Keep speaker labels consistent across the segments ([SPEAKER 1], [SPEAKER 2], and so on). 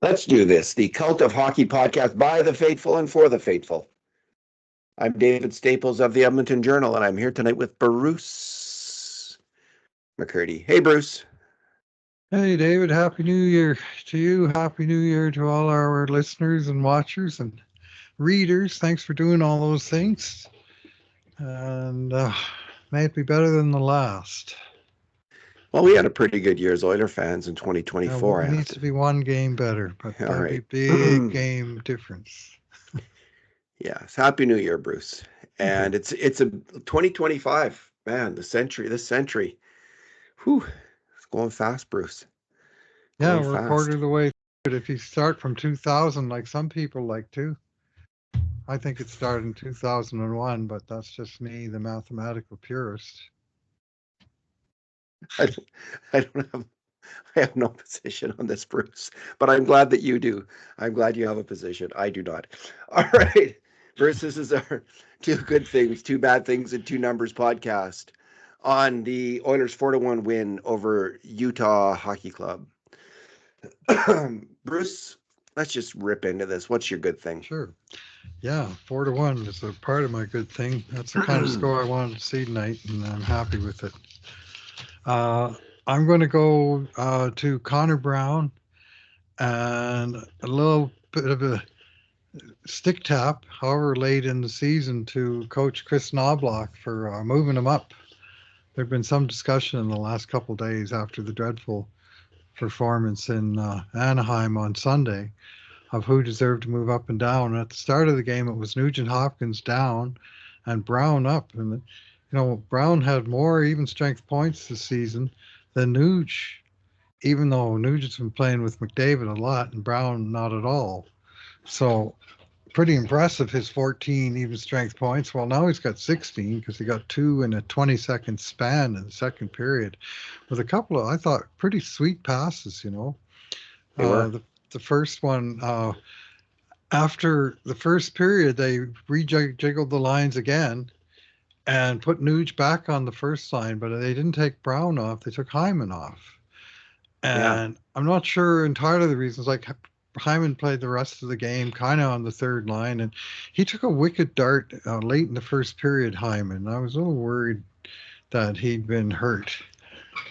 [SPEAKER 1] Let's do this. The Cult of Hockey podcast by the faithful and for the faithful. I'm David Staples of the Edmonton Journal, and I'm here tonight with Bruce McCurdy. Hey, Bruce.
[SPEAKER 2] Hey, David. Happy New Year to you. Happy New Year to all our listeners and watchers and readers. Thanks for doing all those things. And may it be better than the last.
[SPEAKER 1] Well, we had a pretty good year as Oiler fans in 2024.
[SPEAKER 2] It needs to be one game better, but
[SPEAKER 1] All
[SPEAKER 2] that'd
[SPEAKER 1] right.
[SPEAKER 2] be big game difference.
[SPEAKER 1] Yes. Happy New Year, Bruce. And it's a 2025. Man, this century. Whew. It's going fast, Bruce.
[SPEAKER 2] Yeah, we're a quarter of the way through it. If you start from 2000, like some people like to, I think it started in 2001, but that's just me, the mathematical purist.
[SPEAKER 1] I have no position on this, Bruce, but I'm glad that you do. I'm glad you have a position. I do not. All right. Bruce, this is our two good things, two bad things, and two numbers podcast on the Oilers 4-1 win over Utah Hockey Club. Bruce, let's just rip into this. What's your good thing?
[SPEAKER 2] Sure. Yeah, 4-1 is a part of my good thing. That's the kind of score I wanted to see tonight, and I'm happy with it. I'm going to go to Connor Brown and a little bit of a stick tap, however late in the season, to Coach Chris Knobloch for moving him up. There had been some discussion in the last couple of days after the dreadful performance in Anaheim on Sunday of who deserved to move up and down. And at the start of the game, it was Nugent Hopkins down and Brown up. And, Brown had more even strength points this season than Nuge, even though Nugent's been playing with McDavid a lot and Brown not at all. So pretty impressive, his 14 even strength points. Well, now he's got 16 because he got 2 in a 20-second span in the second period with a couple of, I thought, pretty sweet passes,
[SPEAKER 1] They were.
[SPEAKER 2] The first one, after the first period, they rejiggled the lines again and put Nuge back on the first line, but they didn't take Brown off. They took Hyman off. And I'm not sure entirely the reasons. Like, Hyman played the rest of the game kind of on the third line, and he took a wicked dart late in the first period, Hyman. I was a little worried that he'd been hurt.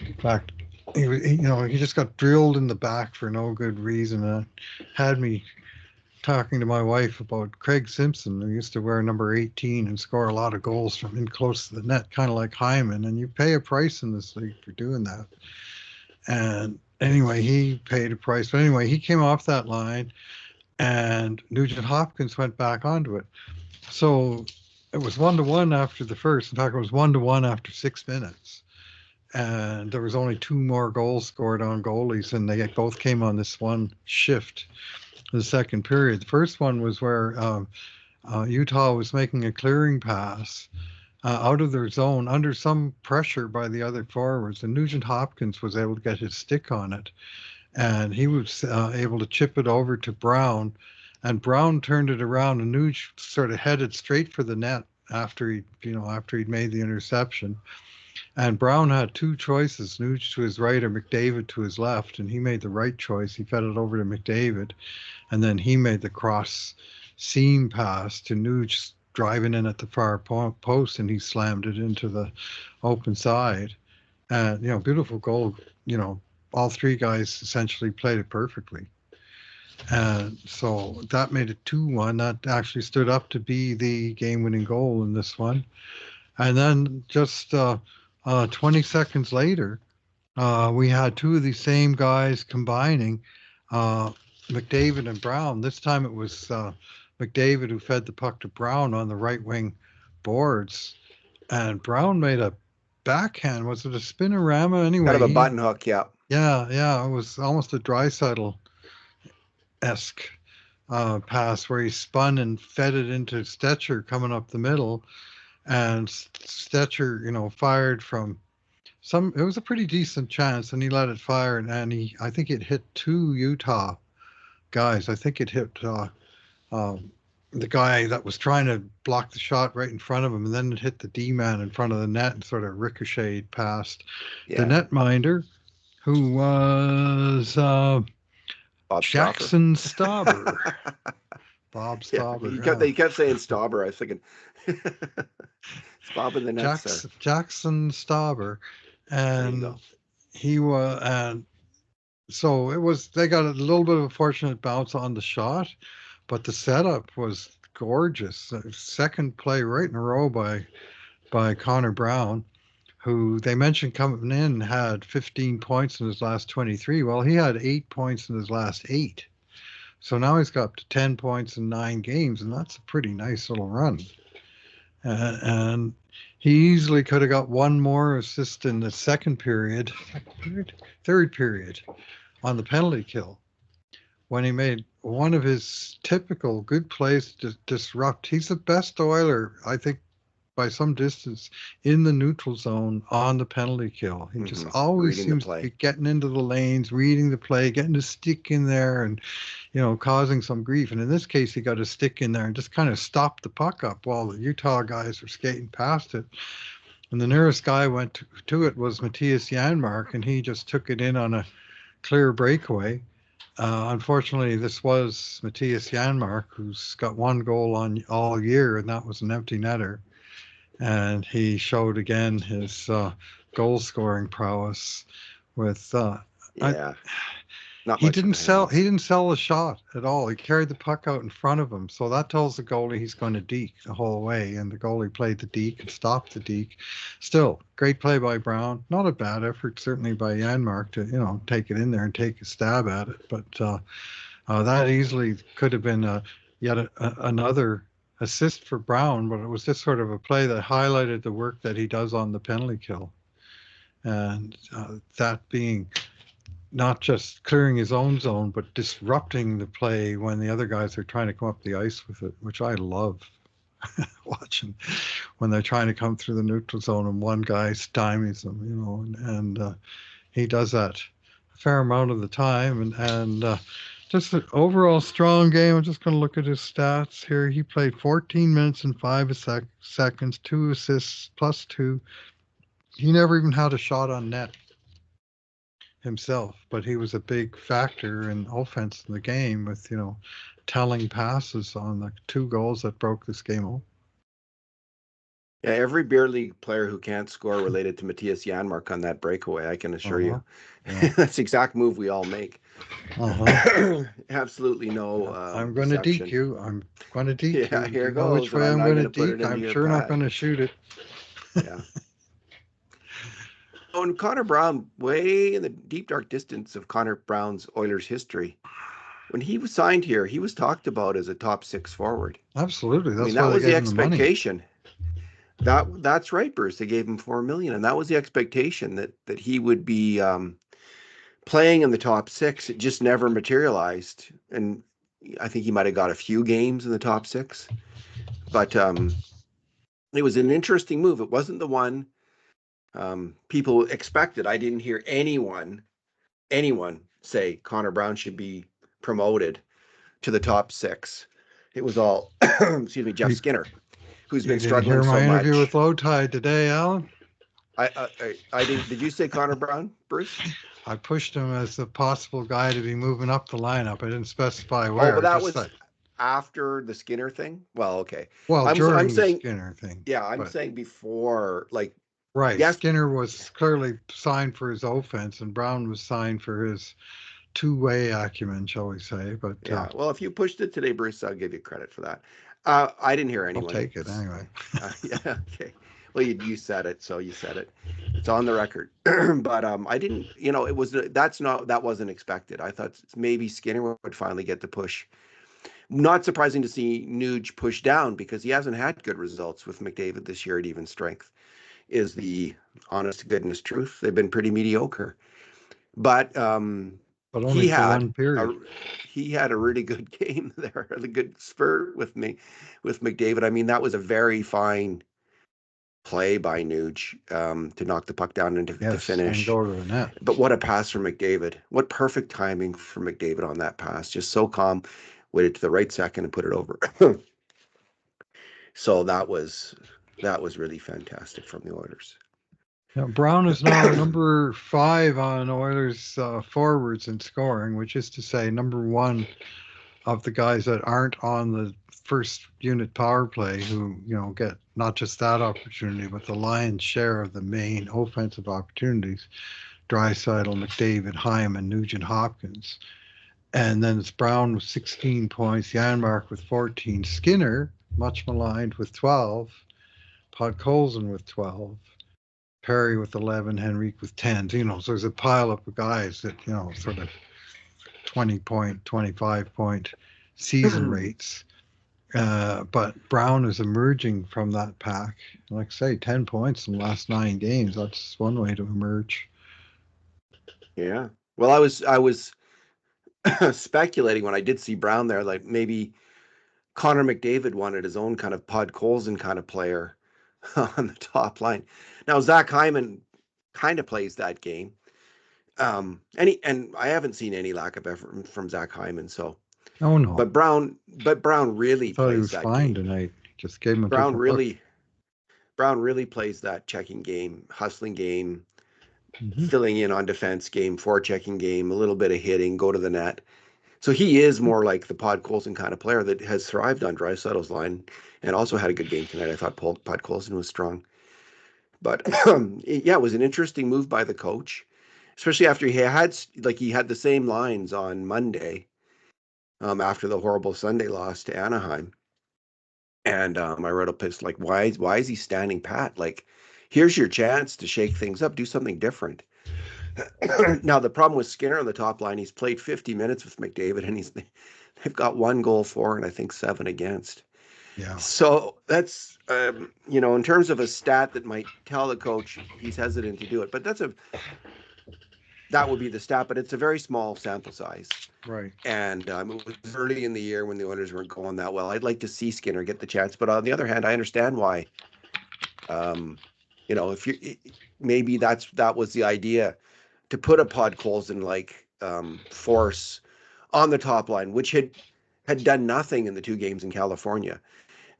[SPEAKER 2] In fact, he just got drilled in the back for no good reason. Had me talking to my wife about Craig Simpson, who used to wear number 18 and score a lot of goals from in close to the net, kind of like Hyman. And you pay a price in this league for doing that. And anyway, he paid a price. But anyway, he came off that line, and Nugent Hopkins went back onto it. So it was 1-1 after the first. In fact, it was 1-1 after 6 minutes. And there was only 2 more goals scored on goalies, and they both came on this one shift in the second period. The first one was where Utah was making a clearing pass out of their zone under some pressure by the other forwards, and Nugent Hopkins was able to get his stick on it, and he was able to chip it over to Brown, and Brown turned it around, and Nuge sort of headed straight for the net after he'd made the interception. And Brown had 2 choices, Nuge to his right or McDavid to his left, and he made the right choice. He fed it over to McDavid, and then he made the cross seam pass to Nuge driving in at the far post, and he slammed it into the open side. And, beautiful goal. All 3 guys essentially played it perfectly. And so that made it 2-1. That actually stood up to be the game-winning goal in this one. And then just 20 seconds later, we had 2 of these same guys combining, McDavid and Brown. This time it was McDavid who fed the puck to Brown on the right wing boards, and Brown made a backhand. Was it a spinorama? Anyway,
[SPEAKER 1] kind of a button hook, yeah.
[SPEAKER 2] Yeah, it was almost a Draisaitl-esque pass where he spun and fed it into Stetcher coming up the middle, and Stetcher, fired from it was a pretty decent chance, and he let it fire, and I think it hit 2 Utah guys. I think it hit the guy that was trying to block the shot right in front of him, and then it hit the D-man in front of the net and sort of ricocheted past the netminder, who was
[SPEAKER 1] Bob Stopper.
[SPEAKER 2] Jackson Stauber. Bob
[SPEAKER 1] Yeah,
[SPEAKER 2] Stauber.
[SPEAKER 1] they kept saying Stauber. I was thinking it's Bob in the Nets there.
[SPEAKER 2] Jackson Stauber,
[SPEAKER 1] There you
[SPEAKER 2] and
[SPEAKER 1] go.
[SPEAKER 2] he was, and so it was. They got a little bit of a fortunate bounce on the shot, but the setup was gorgeous. Second play right in a row by Connor Brown, who they mentioned coming in had 15 points in his last 23. Well, he had 8 points in his last eight. So now he's got up to 10 points in 9 games, and that's a pretty nice little run. And he easily could have got one more assist in the third period on the penalty kill when he made one of his typical good plays to disrupt. He's the best Oiler, I think, by some distance in the neutral zone on the penalty kill. He just always
[SPEAKER 1] Reading the
[SPEAKER 2] seems to
[SPEAKER 1] play.
[SPEAKER 2] be getting into the lanes, reading the play, getting a stick in there and, causing some grief. And in this case, he got a stick in there and just kind of stopped the puck up while the Utah guys were skating past it. And the nearest guy went to it was Matthias Janmark, and he just took it in on a clear breakaway. Unfortunately, this was Matthias Janmark, who's got one goal on all year, and that was an empty netter. And he showed again his goal scoring prowess with
[SPEAKER 1] Yeah, not
[SPEAKER 2] he
[SPEAKER 1] much
[SPEAKER 2] didn't
[SPEAKER 1] of
[SPEAKER 2] sell
[SPEAKER 1] hands.
[SPEAKER 2] he didn't sell the shot at all. He carried the puck out in front of him, so that tells the goalie he's going to deke the whole way, and the goalie played the deke and stopped the deke. Still, great play by Brown. Not a bad effort certainly by Janmark to take it in there and take a stab at it, but that easily could have been yet another assist for Brown, but it was just sort of a play that highlighted the work that he does on the penalty kill. And that being not just clearing his own zone, but disrupting the play when the other guys are trying to come up the ice with it, which I love watching when they're trying to come through the neutral zone and one guy stymies them, and he does that a fair amount of the time. And just an overall strong game. I'm just going to look at his stats here. He played 14 minutes and 5 seconds, 2 assists plus 2. He never even had a shot on net himself, but he was a big factor in offense in the game with, telling passes on the 2 goals that broke this game open.
[SPEAKER 1] Yeah, every beer league player who can't score related to Matthias Janmark on that breakaway, I can assure you. Yeah. That's the exact move we all make. Absolutely no
[SPEAKER 2] I'm going to deke you. I'm going to deke you.
[SPEAKER 1] Yeah, here
[SPEAKER 2] goes. Which way I'm going to deke? I'm sure not going to shoot it.
[SPEAKER 1] Yeah. And Connor Brown, way in the deep, dark distance of Connor Brown's Oilers history, when he was signed here, he was talked about as a top 6 forward.
[SPEAKER 2] Absolutely. That's
[SPEAKER 1] that was the expectation. That's right, Bruce. They gave him $4 million, and that was the expectation that he would be playing in the top 6. It just never materialized, and I think he might have got a few games in the top 6. But it was an interesting move. It wasn't the one people expected. I didn't hear anyone say Connor Brown should be promoted to the top 6. It was all, excuse me, Jeff Skinner, who's been struggling so much.
[SPEAKER 2] Hear my interview with Low Tide today, Alan?
[SPEAKER 1] I didn't. Did you say Connor Brown, Bruce?
[SPEAKER 2] I pushed him as a possible guy to be moving up the lineup. I didn't specify where.
[SPEAKER 1] Oh, but that was after the Skinner thing? Well, okay.
[SPEAKER 2] Well, during the Skinner thing.
[SPEAKER 1] Yeah, I'm saying before, like.
[SPEAKER 2] Right. Yes. Skinner was clearly signed for his offense, and Brown was signed for his two-way acumen, shall we say. But
[SPEAKER 1] yeah, well, if you pushed it today, Bruce, I'll give you credit for that. I didn't hear anyone.
[SPEAKER 2] I'll take it anyway.
[SPEAKER 1] Yeah, okay. Well, you said it, so you said it. It's on the record. But I didn't, that wasn't expected. I thought maybe Skinner would finally get the push. Not surprising to see Nuge push down because he hasn't had good results with McDavid this year at even strength, is the honest to goodness truth. They've been pretty mediocre. But
[SPEAKER 2] only
[SPEAKER 1] he
[SPEAKER 2] for
[SPEAKER 1] had
[SPEAKER 2] one period.
[SPEAKER 1] He had a really good game there, a good spurt with McDavid. I mean, that was a very fine play by Nuge to knock the puck down and to finish.
[SPEAKER 2] And go to the net.
[SPEAKER 1] But what a pass from McDavid. What perfect timing for McDavid on that pass. Just so calm, waited to the right second and put it over. So that was really fantastic from the Oilers.
[SPEAKER 2] Yeah, Brown is now number 5 on Oilers forwards in scoring, which is to say number 1 of the guys that aren't on the first unit power play who, get not just that opportunity, but the lion's share of the main offensive opportunities. Draisaitl, McDavid, Hyman, Nugent Hopkins. And then it's Brown with 16 points, Janmark with 14, Skinner, much maligned, with 12, Podkolzin with 12, Perry with 11, Henrique with 10. So there's a pile up of guys that, sort of 20 point, 25 point season rates. But Brown is emerging from that pack. Like I say, 10 points in the last 9 games. That's one way to emerge.
[SPEAKER 1] Yeah. Well, I was speculating when I did see Brown there, like maybe Connor McDavid wanted his own kind of Pod Colson kind of player on the top line. Now Zach Hyman kind of plays that game. And I haven't seen any lack of effort from Zach Hyman. So,
[SPEAKER 2] Oh, no.
[SPEAKER 1] but Brown
[SPEAKER 2] I
[SPEAKER 1] really
[SPEAKER 2] thought he
[SPEAKER 1] plays
[SPEAKER 2] was
[SPEAKER 1] that
[SPEAKER 2] fine
[SPEAKER 1] game.
[SPEAKER 2] tonight. Just gave him a
[SPEAKER 1] Brown
[SPEAKER 2] different look.
[SPEAKER 1] really, Brown really plays that checking game, hustling game,
[SPEAKER 2] Mm-hmm.
[SPEAKER 1] filling in on defense game, forechecking game, a little bit of hitting, go to the net. So he is more like the Pod Colson kind of player that has thrived on Draisaitl's line and also had a good game tonight. I thought Pod Colson was strong. But yeah, it was an interesting move by the coach, especially after he had the same lines on Monday after the horrible Sunday loss to Anaheim. And I wrote up, it's like, why is he standing pat? Like, here's your chance to shake things up, do something different. Now the problem with Skinner on the top line, he's played 50 minutes with McDavid, and they've got 1 goal for and I think 7 against.
[SPEAKER 2] Yeah.
[SPEAKER 1] So that's in terms of a stat that might tell the coach he's hesitant to do it, but that would be the stat, but it's a very small sample size.
[SPEAKER 2] Right.
[SPEAKER 1] And it was early in the year when the Oilers weren't going that well. I'd like to see Skinner get the chance, but on the other hand, I understand why. If you maybe that was the idea, to put a Pod Colson like force on the top line, which had done nothing in the 2 games in California.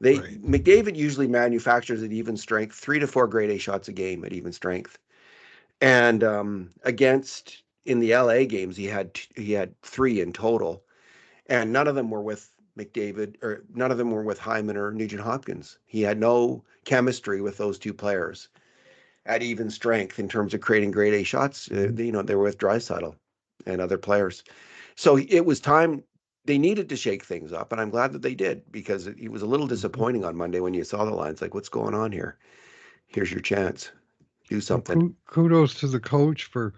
[SPEAKER 2] Right.
[SPEAKER 1] McDavid usually manufactures at even strength 3 to 4 grade A shots a game at even strength, and against in the LA games he had 3 in total, and none of them were with McDavid, or none of them were with Hyman or Nugent Hopkins. He had no chemistry with those 2 players at even strength in terms of creating grade A shots. They were with Draisaitl and other players. So it was time. They needed to shake things up, and I'm glad that they did, because it was a little
[SPEAKER 2] Mm-hmm.
[SPEAKER 1] disappointing on Monday when you saw the lines. Like, what's going on here? Here's your chance. Do
[SPEAKER 2] Well,
[SPEAKER 1] something.
[SPEAKER 2] kudos to the coach for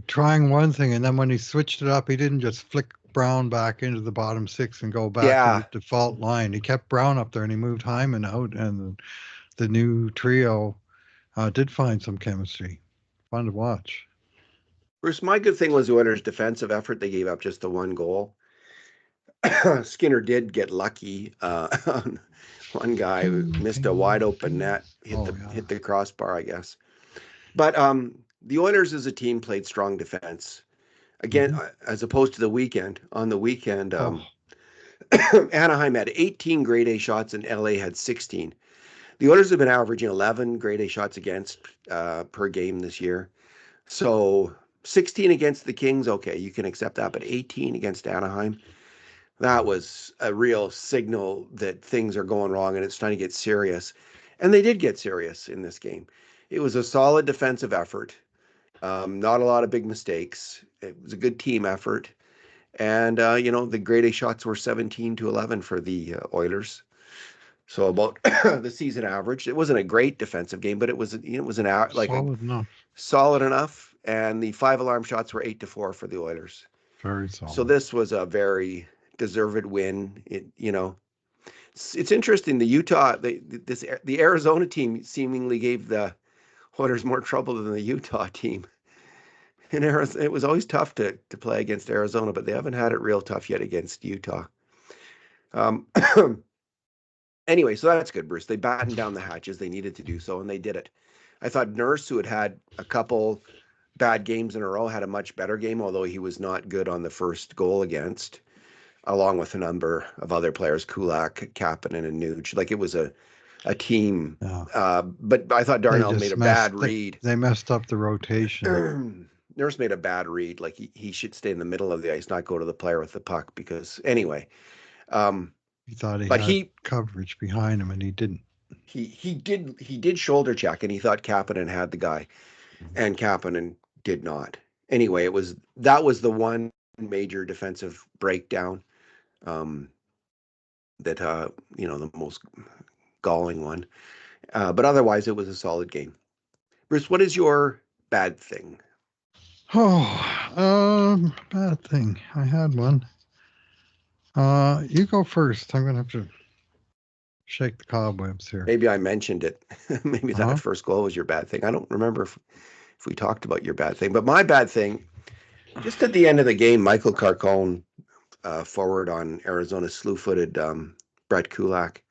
[SPEAKER 2] trying one thing, and then when he switched it up, he didn't just flick Brown back into the bottom 6 and go back to the
[SPEAKER 1] Yeah.
[SPEAKER 2] default line. He kept Brown up there, and he moved Hyman out, and the new trio did find some chemistry. Fun to watch.
[SPEAKER 1] Bruce, my good thing was the Oilers' defensive effort. They gave up just the 1 goal. Skinner did get lucky. One guy missed a wide open net, hit the crossbar, I guess. But the Oilers as a team played strong defense. Again, as opposed to the weekend. On the weekend, Anaheim had 18 grade A shots and LA had 16. The Oilers have been averaging 11 grade A shots against per game this year. So 16 against the Kings, okay, you can accept that. But 18 against Anaheim, that was a real signal that things are going wrong and it's trying to get serious. And they did get serious in this game. It was a solid defensive effort. Not a lot of big mistakes. It was a good team effort. And, the grade A shots were 17-11 for the Oilers. So about the season average. It wasn't a great defensive game, but it was
[SPEAKER 2] Solid enough.
[SPEAKER 1] solid enough. And the 5 alarm shots were 8-4 for the Oilers.
[SPEAKER 2] Very
[SPEAKER 1] So
[SPEAKER 2] solid.
[SPEAKER 1] this was a very deserved win. It's interesting. The Arizona team seemingly gave the Oilers more trouble than the Utah team. In Arizona, it was always tough to play against Arizona, but they haven't had it real tough yet against Utah. Um, anyway, so that's good, Bruce. They battened down the hatches. They needed to do so, and they did it. I thought Nurse, who had a couple bad games in a row, had a much better game, although he was not good on the first goal against, along with a number of other players, Kulak, Kapanen, and Nuge. Like, it was a a team.
[SPEAKER 2] Yeah.
[SPEAKER 1] But I thought Darnell made a bad read.
[SPEAKER 2] They messed up the rotation.
[SPEAKER 1] Nurse made a bad read. Like he should stay in the middle of the ice, not go to the player with the puck. Because anyway,
[SPEAKER 2] He thought he
[SPEAKER 1] but
[SPEAKER 2] had coverage behind him, and he didn't.
[SPEAKER 1] he did shoulder check, and he thought Kapanen had the guy, and Kapanen did not. Anyway, that was the one major defensive breakdown. That the most galling one. But otherwise, it was a solid game. Bruce, what is your bad thing?
[SPEAKER 2] Bad thing. I had one. You go first. I'm gonna have to shake the cobwebs here.
[SPEAKER 1] Maybe I mentioned it. Maybe that first goal was your bad thing. I don't remember if we talked about your bad thing. But my bad thing, just at the end of the game, Michael Carcone, forward on Arizona, slew-footed Brett Kulak.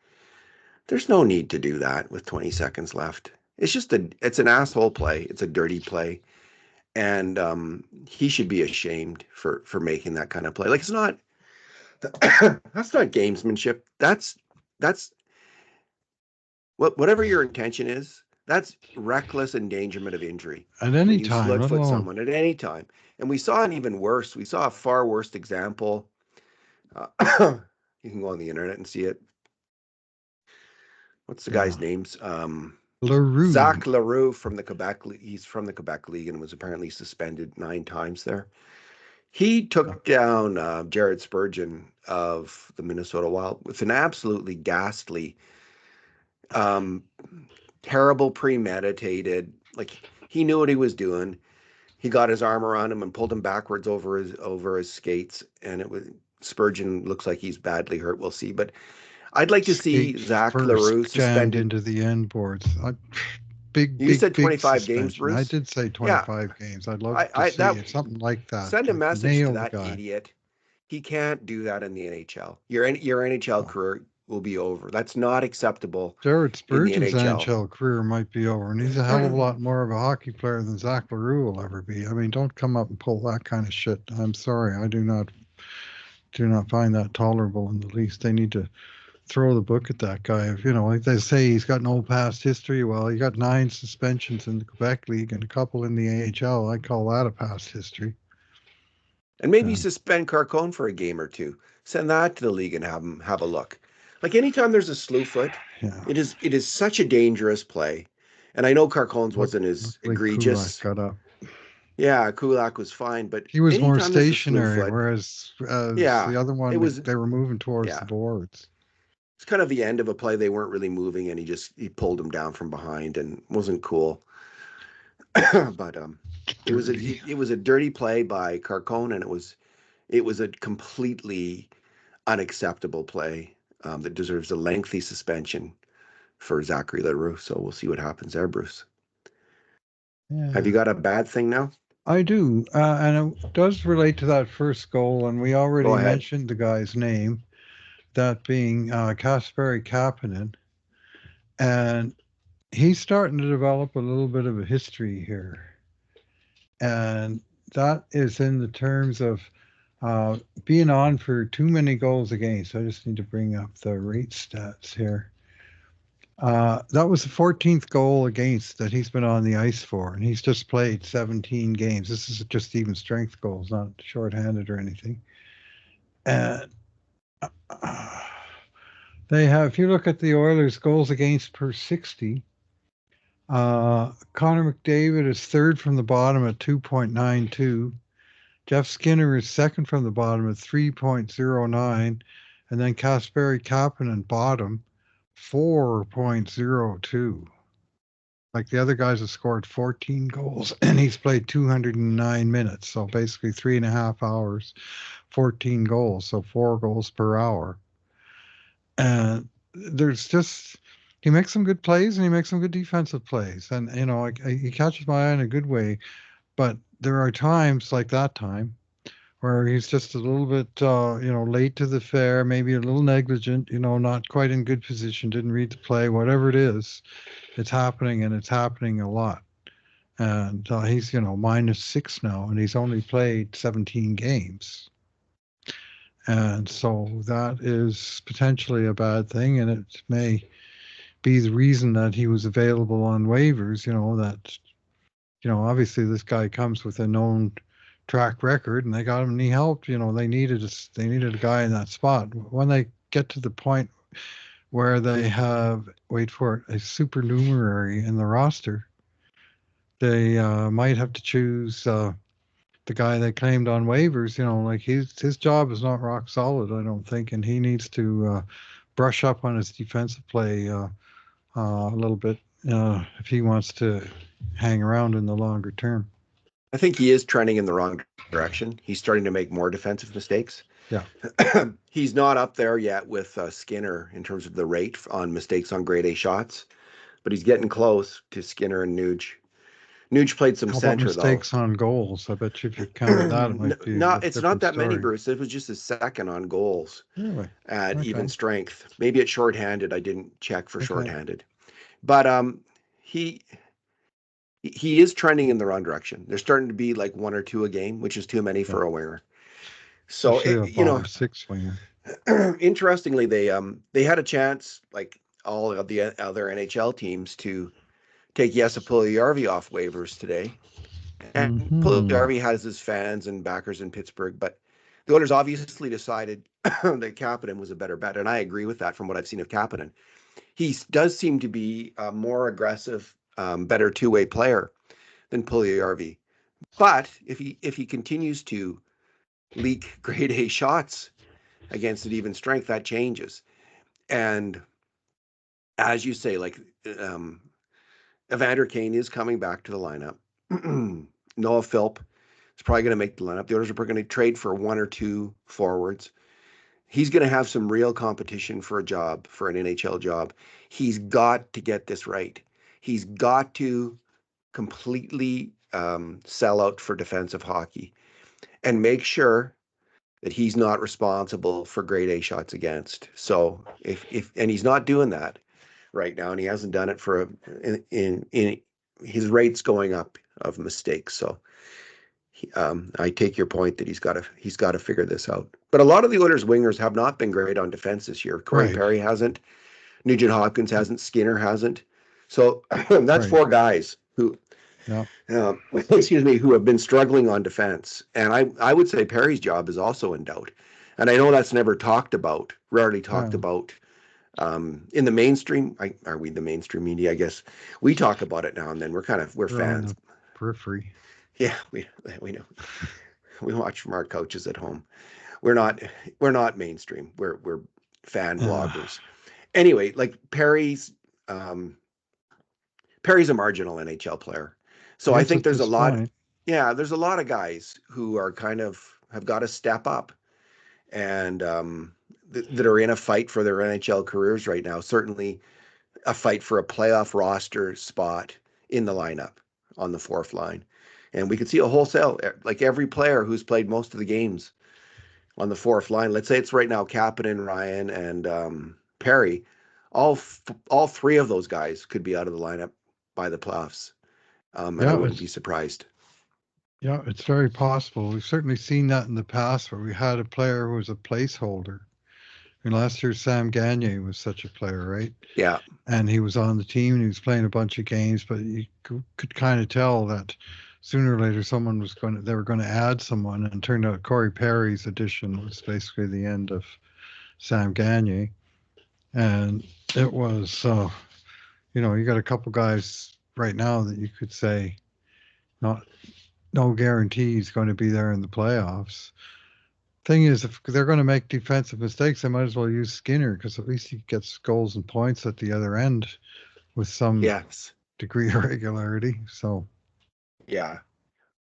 [SPEAKER 1] There's no need to do that with 20 seconds left. It's an asshole play. It's a dirty play. And he should be ashamed for making that kind of play. Like, it's not, that's not gamesmanship. That's whatever your intention is, that's reckless endangerment of injury.
[SPEAKER 2] At any time.
[SPEAKER 1] You slugfoot someone at any time. And we saw an even worse. We saw a far worse example. You can go on the internet and see it. What's the guy's names?
[SPEAKER 2] Leroux.
[SPEAKER 1] Zach Leroux from the Quebec. He's from the Quebec League and was apparently suspended 9 times there. He took down Jared Spurgeon of the Minnesota Wild with an absolutely ghastly, terrible, premeditated. Like, he knew what he was doing. He got his arm around him and pulled him backwards over his skates, and Spurgeon looks like he's badly hurt. We'll see, but I'd like to see Zach Leroux suspended
[SPEAKER 2] into the end boards.
[SPEAKER 1] You said 25 games, Bruce?
[SPEAKER 2] I did say 25 games. I'd love to see something like that.
[SPEAKER 1] Send a message to that idiot. He can't do that in the NHL. Your NHL career will be over. That's not acceptable.
[SPEAKER 2] Jared Spurgeon's NHL career might be over, and he's a hell of a lot more of a hockey player than Zach Leroux will ever be. I mean, don't come up and pull that kind of shit. I'm sorry. I do not find that tolerable in the least. They need to throw the book at that guy. If, like they say, he's got no past history. Well, he got 9 suspensions in the Quebec League and a couple in the AHL. I call that a past history.
[SPEAKER 1] And maybe suspend Carcone for a game or two. Send that to the league and have him have a look. Like, anytime there's a slew foot, it is such a dangerous play. And I know Carcone's wasn't as egregious.
[SPEAKER 2] Kulak got up.
[SPEAKER 1] Yeah, Kulak was fine, but
[SPEAKER 2] he was more stationary, whereas the other one, they were moving towards the boards.
[SPEAKER 1] It's kind of the end of a play. They weren't really moving, and he pulled him down from behind, and wasn't cool. But it was a dirty play by Carcone, and it was a completely unacceptable play that deserves a lengthy suspension for Zachary Leroux. So we'll see what happens there, Bruce. Yeah. Have you got a bad thing now?
[SPEAKER 2] I do, and it does relate to that first goal, and we already mentioned the guy's name. That being Kasperi Kapanen, and he's starting to develop a little bit of a history here, and that is in the terms of being on for too many goals against. I just need to bring up the rate stats here. That was the 14th goal against that he's been on the ice for, and he's just played 17 games. This is just even strength goals, not shorthanded or anything. And they have, if you look at the Oilers' goals against per 60, Connor McDavid is third from the bottom at 2.92. Jeff Skinner is second from the bottom at 3.09. And then Kasperi Kapanen bottom, 4.02. Like, the other guys have scored 14 goals, and he's played 209 minutes. So basically 3.5 hours, 14 goals. So 4 goals per hour. And there's just, he makes some good plays, and he makes some good defensive plays. And, he catches my eye in a good way. But there are times like that time where he's just a little bit, late to the fair, maybe a little negligent, not quite in good position, didn't read the play, whatever it is. It's happening, and it's happening a lot. And he's, -6 now, and he's only played 17 games. And so that is potentially a bad thing, and it may be the reason that he was available on waivers. That obviously this guy comes with a known track record, and they got him, and he helped. They needed a guy in that spot. When they get to the point where they have, wait for it, a supernumerary in the roster, they might have to choose the guy they claimed on waivers. Like his job is not rock solid, I don't think, and he needs to brush up on his defensive play a little bit if he wants to hang around in the longer term.
[SPEAKER 1] I think he is trending in the wrong direction. He's starting to make more defensive mistakes.
[SPEAKER 2] Yeah.
[SPEAKER 1] He's not up there yet with Skinner in terms of the rate on mistakes on grade A shots, but he's getting close to Skinner and Nuge. Nuge played some
[SPEAKER 2] How about
[SPEAKER 1] center,
[SPEAKER 2] mistakes on goals? I bet you if you counted that, it might be a
[SPEAKER 1] it's not that many,
[SPEAKER 2] story.
[SPEAKER 1] Bruce. It was just a second on goals
[SPEAKER 2] Really?
[SPEAKER 1] at
[SPEAKER 2] Okay.
[SPEAKER 1] even strength. Maybe it's shorthanded. I didn't check for
[SPEAKER 2] Okay.
[SPEAKER 1] shorthanded. But he is trending in the wrong direction. There's starting to be like 1 or 2 a game, which is too many for a winger. So
[SPEAKER 2] Especially a bottom six winger.
[SPEAKER 1] interestingly, they had a chance, like all of the other NHL teams, to take Jesse Puljujärvi off waivers today. And Puljujärvi has his fans and backers in Pittsburgh, but the Oilers obviously decided that Kapanen was a better bet, and I agree with that from what I've seen of Kapanen. He does seem to be a more aggressive, better two-way player than Puljujärvi. But if he continues to leak grade A shots against an even strength, that changes. And as you say, like Evander Kane is coming back to the lineup. Noah Philp is probably going to make the lineup. The Oilers are going to trade for 1 or 2 forwards. He's going to have some real competition for a job, for an NHL job. He's got to get this right. He's got to completely sell out for defensive hockey and make sure that he's not responsible for grade A shots against. So if and he's not doing that right now, and he hasn't done it for in his rates going up of mistakes. So I take your point that he's got to figure this out. But a lot of the Oilers wingers have not been great on defense this year. Corey Perry hasn't. Nugent Hopkins hasn't. Skinner hasn't. So that's 4 guys who, who have been struggling on defense. And I would say Perry's job is also in doubt. And I know that's never talked about, rarely talked about in the mainstream. Are we the mainstream media? I guess we talk about it now and then. We're fans.
[SPEAKER 2] On the periphery.
[SPEAKER 1] Yeah, we know. We watch from our couches at home. We're not mainstream. We're fan bloggers. Anyway, like Perry's a marginal NHL player. So I think there's a lot. There's a lot of guys who are kind of have got to step up and that are in a fight for their NHL careers right now. Certainly a fight for a playoff roster spot in the lineup on the 4th line. And we could see a wholesale, like every player who's played most of the games on the 4th line. Let's say it's right now Kapanen, Ryan, and Perry. All 3 of those guys could be out of the lineup by the playoffs. And I wouldn't be surprised.
[SPEAKER 2] Yeah, it's very possible. We've certainly seen that in the past where we had a player who was a placeholder. And last year, Sam Gagner was such a player, right?
[SPEAKER 1] Yeah.
[SPEAKER 2] And he was on the team and he was playing a bunch of games, but you could kind of tell that sooner or later they were going to add someone, and it turned out Corey Perry's addition was basically the end of Sam Gagner. And it was, you got a couple guys right now that you could say no guarantee he's going to be there in the playoffs. Thing is, if they're going to make defensive mistakes, they might as well use Skinner because at least he gets goals and points at the other end with some degree of regularity. So,
[SPEAKER 1] yeah.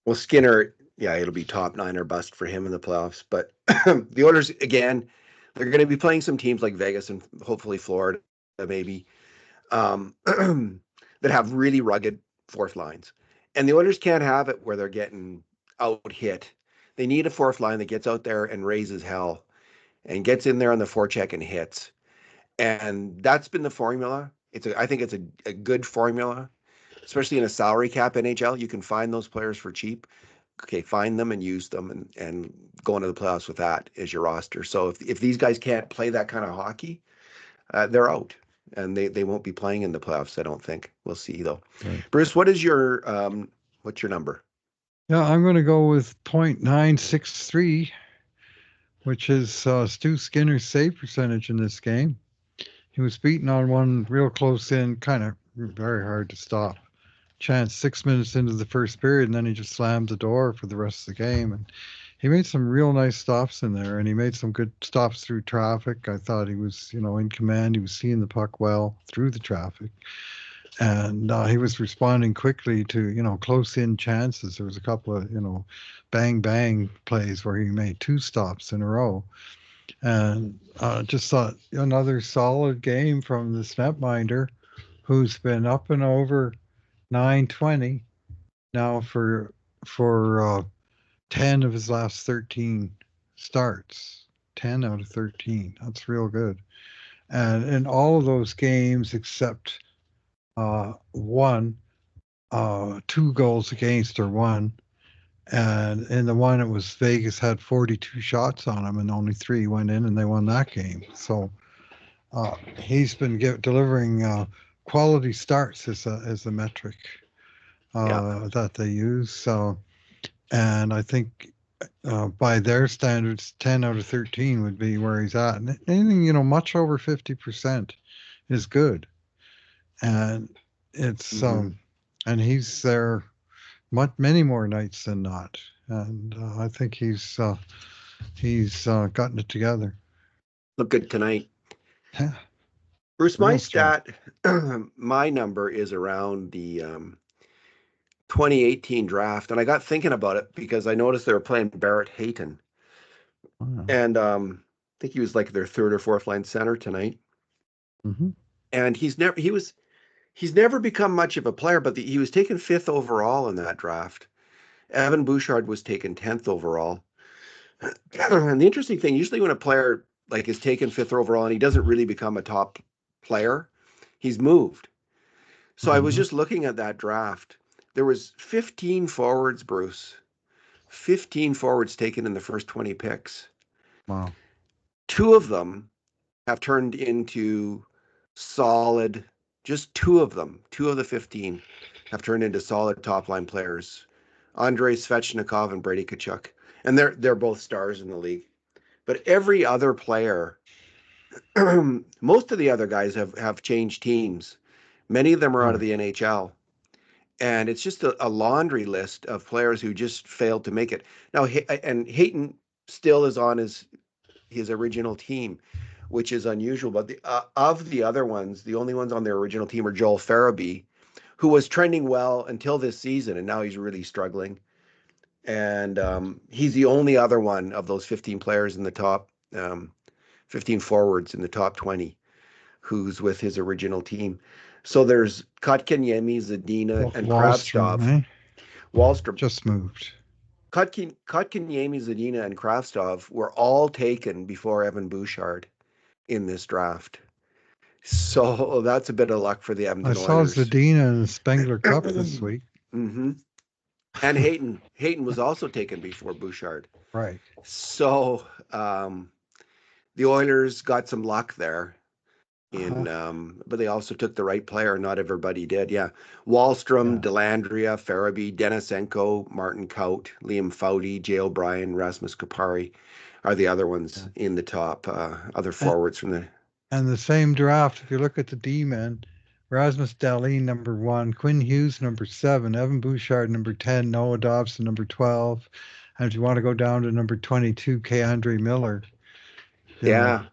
[SPEAKER 1] Well, Skinner, it'll be top 9 or bust for him in the playoffs. But the Oilers, again, they're going to be playing some teams like Vegas and hopefully Florida, maybe, that have really rugged 4th lines. And the Oilers can't have it where they're getting out hit. They need a 4th line that gets out there and raises hell and gets in there on the forecheck and hits. And that's been the formula. I think it's a good formula, especially in a salary cap NHL. You can find those players for cheap. Okay, find them and use them and go into the playoffs with that as your roster. So if these guys can't play that kind of hockey, they're out. and they won't be playing in the playoffs, I don't think. We'll see though.
[SPEAKER 2] Right.
[SPEAKER 1] Bruce, what's your number?
[SPEAKER 2] Yeah, I'm going to go with .963, which is Stu Skinner's save percentage in this game. He was beaten on one real close in, kind of very hard to stop. Chance 6 minutes into the first period, and then he just slammed the door for the rest of the game. And he made some real nice stops in there, and he made some good stops through traffic. I thought he was, in command. He was seeing the puck well through the traffic, and he was responding quickly to, close in chances. There was a couple of, bang bang plays where he made two stops in a row, and just thought another solid game from this netminder, who's been up and over 920 now for 10 of his last 13 starts. 10 out of 13. That's real good. And in all of those games except one, 2 goals against or one. And in the one, it was Vegas had 42 shots on him and only 3 went in, and they won that game. So he's been delivering quality starts as a metric
[SPEAKER 1] Yeah.
[SPEAKER 2] that they use. So, and I think by their standards, 10 out of 13 would be where he's at. And anything, much over 50% is good. And it's, and he's there many more nights than not. And I think he's gotten it together.
[SPEAKER 1] Look good tonight.
[SPEAKER 2] Yeah.
[SPEAKER 1] Bruce, my
[SPEAKER 2] Real strong.
[SPEAKER 1] stat, my number is around the 2018 draft, and I got thinking about it because I noticed they were playing Barrett Hayton,
[SPEAKER 2] Wow.
[SPEAKER 1] and I think he was like their third or fourth line center tonight.
[SPEAKER 2] Mm-hmm.
[SPEAKER 1] And he's never become much of a player, but he was taken 5th overall in that draft. Evan Bouchard was taken 10th overall. And the interesting thing, usually when a player like is taken 5th overall and he doesn't really become a top player, he's moved. So I was just looking at that draft. There was 15 forwards, Bruce. 15 forwards taken in the first 20 picks.
[SPEAKER 2] Wow.
[SPEAKER 1] 2 of them have turned into solid, just 2 of them, 2 of the 15 have turned into solid top line players. Andrei Svechnikov and Brady Tkachuk. And they're both stars in the league. But every other player, most of the other guys have changed teams. Many of them are out of the NHL. And it's just a laundry list of players who just failed to make it. Now, and Hayton still is on his original team, which is unusual. But of the other ones, the only ones on their original team are Joel Farabee, who was trending well until this season, and now he's really struggling. And he's the only other one of those 15 players in the top 15 forwards in the top 20 who's with his original team. So there's Kotkaniemi, Zadina, and Kravtsov.
[SPEAKER 2] Eh?
[SPEAKER 1] Wallstrom.
[SPEAKER 2] Just moved.
[SPEAKER 1] Kotkaniemi, Zadina, and Kravtsov were all taken before Evan Bouchard in this draft. So that's a bit of luck for the Edmonton Oilers.
[SPEAKER 2] I saw Zadina in the Spengler Cup this week.
[SPEAKER 1] Mm-hmm. And Hayton was also taken before Bouchard.
[SPEAKER 2] Right.
[SPEAKER 1] So the Oilers got some luck there. But they also took the right player. Not everybody did. Yeah. Wallstrom, Dellandrea, Farabee, Denisenko, Martin Kaut, Liam Foudy, Jay O'Brien, Rasmus Kupari are the other ones in the top, other forwards from the.
[SPEAKER 2] And the same draft, if you look at the D-men, Rasmus Dahlin, number 1, Quinn Hughes, number 7, Evan Bouchard, number 10, Noah Dobson, number 12. And if you want to go down to number 22, K-Andre Miller.
[SPEAKER 1] Yeah.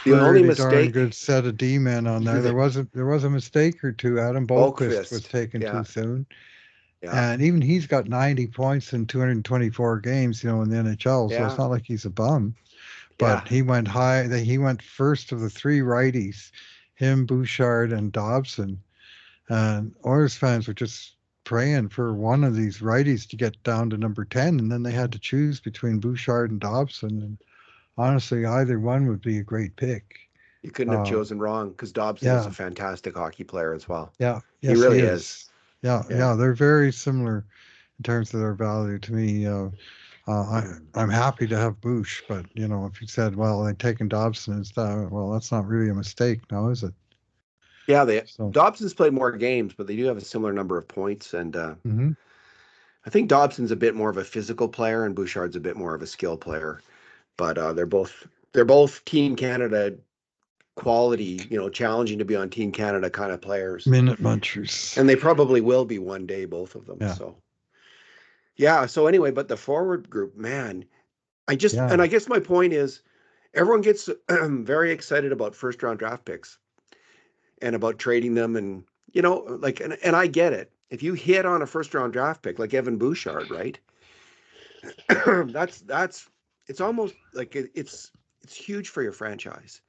[SPEAKER 2] The only mistake, darn good set of D-men on there. There was a mistake or two. Adam Boqvist was taken too soon. Yeah. And even he's got 90 points in 224 games, in the NHL. So it's not like he's a bum. But he went high. He went first of the 3 righties, him, Bouchard, and Dobson. And Oilers fans were just praying for one of these righties to get down to number 10, and then they had to choose between Bouchard and Dobson. And honestly, either one would be a great pick.
[SPEAKER 1] You couldn't have chosen wrong because Dobson is a fantastic hockey player as well.
[SPEAKER 2] Yeah,
[SPEAKER 1] yes, he really is.
[SPEAKER 2] Yeah, they're very similar in terms of their value to me. I'm happy to have Bouch, but if you said, well, they've taken Dobson instead, well, that's not really a mistake now, is it?
[SPEAKER 1] Yeah,
[SPEAKER 2] So,
[SPEAKER 1] Dobson's played more games, but they do have a similar number of points. And
[SPEAKER 2] mhm.
[SPEAKER 1] I think Dobson's a bit more of a physical player, and Bouchard's a bit more of a skill player. But they're both Team Canada quality, challenging to be on Team Canada kind of players,
[SPEAKER 2] Minute munchers.
[SPEAKER 1] and they probably will be one day, both of them.
[SPEAKER 2] Yeah,
[SPEAKER 1] So yeah. So anyway, but the forward group, man,
[SPEAKER 2] yeah.
[SPEAKER 1] I guess my point is, everyone gets very excited about first round draft picks and about trading them, and like, and I get it. If you hit on a first round draft pick like Evan Bouchard, right? that's it's almost like it's huge for your franchise.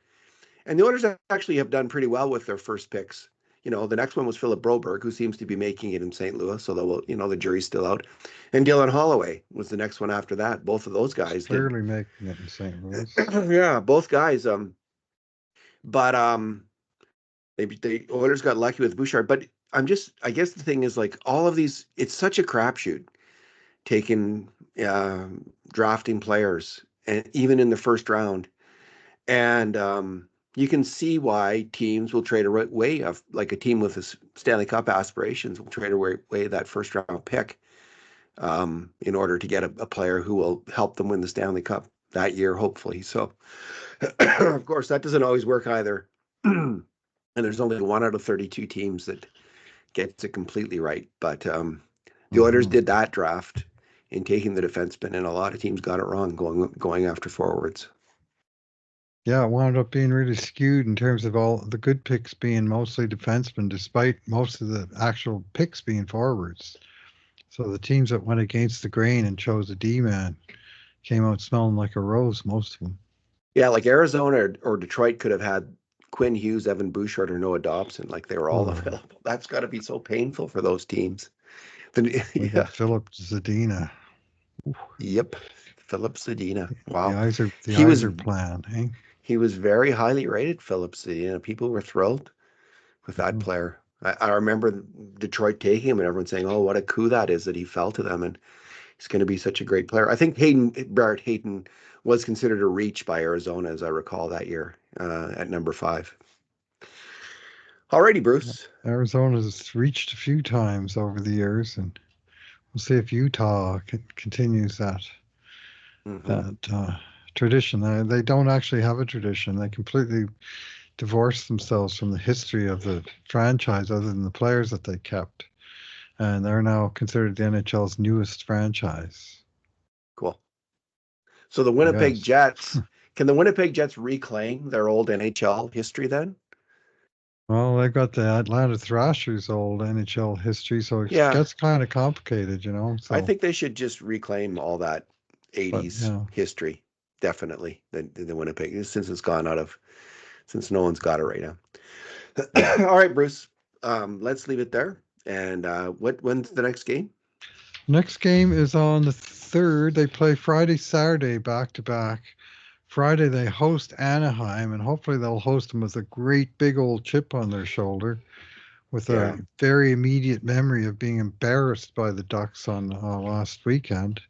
[SPEAKER 1] And the Oilers actually have done pretty well with their first picks. The next one was Philip Broberg, who seems to be making it in St. Louis, although the jury's still out. And Dylan Holloway was the next one after that. Both of those
[SPEAKER 2] He's
[SPEAKER 1] guys did.
[SPEAKER 2] clearly making it in St. Louis.
[SPEAKER 1] Yeah, both guys. But they Oilers got lucky with Bouchard. But I guess the thing is, like, all of these, it's such a crapshoot taking uh, drafting players, and even in the first round. And you can see why teams will trade away of, like, a team with a Stanley Cup aspirations will trade away that first round pick in order to get a player who will help them win the Stanley Cup that year, hopefully. So, of course, that doesn't always work either. And there's only 1 out of 32 teams that gets it completely right. But the Oilers
[SPEAKER 2] Mhm.
[SPEAKER 1] did that draft in taking the defenseman, and a lot of teams got it wrong going after forwards.
[SPEAKER 2] Yeah, it wound up being really skewed in terms of all the good picks being mostly defensemen, despite most of the actual picks being forwards. So the teams that went against the grain and chose a D man came out smelling like a rose, most of them.
[SPEAKER 1] Yeah, like Arizona or Detroit could have had Quinn Hughes, Evan Bouchard, or Noah Dobson. Like, they were all
[SPEAKER 2] Oh,
[SPEAKER 1] available. That's got to be so painful for those teams.
[SPEAKER 2] we got
[SPEAKER 1] Yeah.
[SPEAKER 2] Philip Zadina.
[SPEAKER 1] Yep. Philip Sedina.
[SPEAKER 2] The
[SPEAKER 1] Wow.
[SPEAKER 2] eyes are the
[SPEAKER 1] He
[SPEAKER 2] eyes
[SPEAKER 1] was
[SPEAKER 2] are plan, eh?
[SPEAKER 1] he was very highly rated, Philip Sedina. People were thrilled with that
[SPEAKER 2] Mhm.
[SPEAKER 1] player. I remember Detroit taking him and everyone saying, "Oh, what a coup that is that he fell to them." And he's going to be such a great player. I think Barrett Hayton was considered a reach by Arizona, as I recall, that year at number 5. Alrighty, Bruce.
[SPEAKER 2] Arizona's reached a few times over the years, and we'll see if Utah continues
[SPEAKER 1] Hmm.
[SPEAKER 2] that tradition. They don't actually have a tradition. They completely divorced themselves from the history of the franchise, other than the players that they kept, and they're now considered the NHL's newest franchise.
[SPEAKER 1] Cool. So the
[SPEAKER 2] I
[SPEAKER 1] Winnipeg
[SPEAKER 2] guess.
[SPEAKER 1] Jets, can the Winnipeg Jets reclaim their old NHL history then?
[SPEAKER 2] Well, they've got the Atlanta Thrashers' old NHL history, so it
[SPEAKER 1] Yeah,
[SPEAKER 2] gets kind of complicated, you know.
[SPEAKER 1] I
[SPEAKER 2] So,
[SPEAKER 1] think they should just reclaim all that
[SPEAKER 2] but
[SPEAKER 1] 80s
[SPEAKER 2] yeah,
[SPEAKER 1] history. Definitely, the Winnipeg, since no one's got it right now.
[SPEAKER 2] yeah.
[SPEAKER 1] All right, Bruce. Let's leave it there. And when's the next game?
[SPEAKER 2] Next game is on the third. They play Friday, Saturday back to back. Friday they host Anaheim, and hopefully they'll host them with a great big old chip on their shoulder, with
[SPEAKER 1] Yeah.
[SPEAKER 2] a very immediate memory of being embarrassed by the Ducks on last weekend.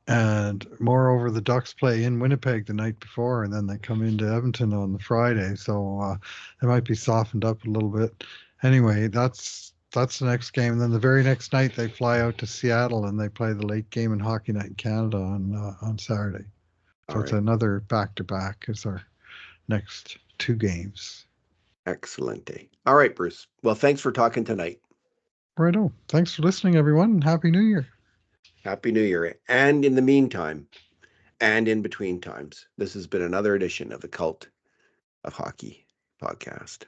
[SPEAKER 2] And moreover, the Ducks play in Winnipeg the night before, and then they come into Edmonton on the Friday, so they might be softened up a little bit. Anyway, that's the next game. And then the very next night, they fly out to Seattle and they play the late game in Hockey Night in Canada on Saturday.
[SPEAKER 1] All
[SPEAKER 2] So it's
[SPEAKER 1] right.
[SPEAKER 2] another back to back as our next two games.
[SPEAKER 1] Excellent day. All right, Bruce. Well, thanks for talking tonight.
[SPEAKER 2] Righto. Thanks for listening, everyone, and Happy New Year.
[SPEAKER 1] Happy New Year. And in the meantime, and in between times, this has been another edition of the Cult of Hockey podcast.